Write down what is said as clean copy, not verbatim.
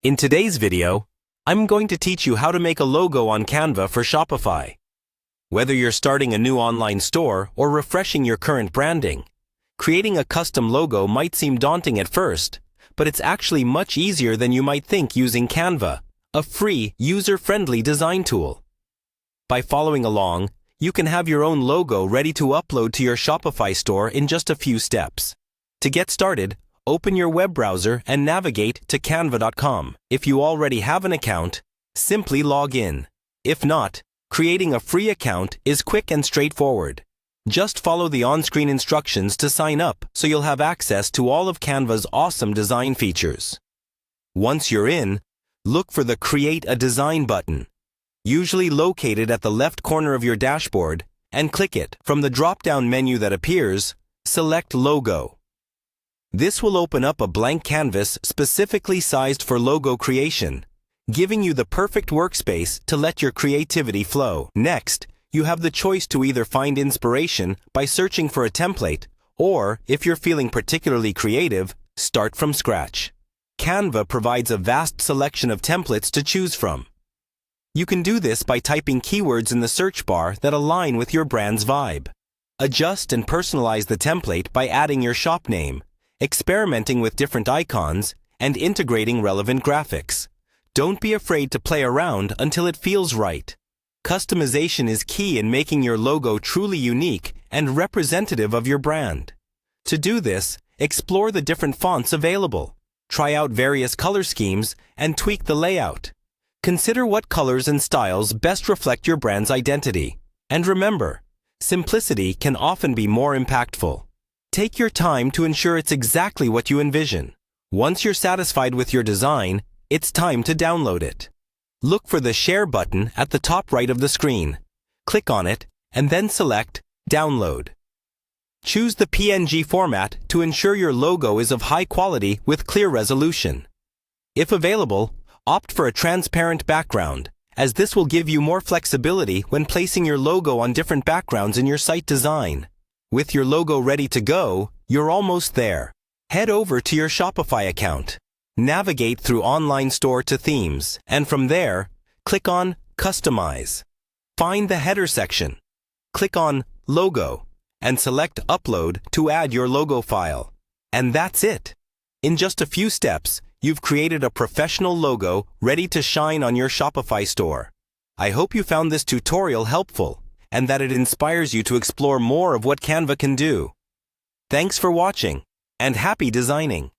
In today's video, I'm going to teach you how to make a logo on Canva for Shopify. Whether you're starting a new online store or refreshing your current branding, creating a custom logo might seem daunting at first, but it's actually much easier than you might think using Canva, a free, user-friendly design tool. By following along, you can have your own logo ready to upload to your Shopify store in just a few steps. To get started, open your web browser and navigate to canva.com. If you already have an account, simply log in. If not, creating a free account is quick and straightforward. Just follow the on-screen instructions to sign up so you'll have access to all of Canva's awesome design features. Once you're in, look for the Create a Design button, usually located at the left corner of your dashboard, and click it. From the drop-down menu that appears, select Logo. This will open up a blank canvas specifically sized for logo creation, giving you the perfect workspace to let your creativity flow. Next, you have the choice to either find inspiration by searching for a template, or, if you're feeling particularly creative, start from scratch. Canva provides a vast selection of templates to choose from. You can do this by typing keywords in the search bar that align with your brand's vibe. Adjust and personalize the template by adding your shop name, experimenting with different icons, and integrating relevant graphics. Don't be afraid to play around until it feels right. Customization is key in making your logo truly unique and representative of your brand. To do this, explore the different fonts available, try out various color schemes, and tweak the layout. Consider what colors and styles best reflect your brand's identity. And remember, simplicity can often be more impactful. Take your time to ensure it's exactly what you envision. Once you're satisfied with your design, it's time to download it. Look for the Share button at the top right of the screen. Click on it, and then select Download. Choose the PNG format to ensure your logo is of high quality with clear resolution. If available, opt for a transparent background, as this will give you more flexibility when placing your logo on different backgrounds in your site design. With your logo ready to go, you're almost there. Head over to your Shopify account. Navigate through Online Store to Themes, and from there, click on Customize. Find the header section. Click on Logo, and select Upload to add your logo file. And that's it. In just a few steps, you've created a professional logo ready to shine on your Shopify store. I hope you found this tutorial helpful, and that it inspires you to explore more of what Canva can do. Thanks for watching, and happy designing!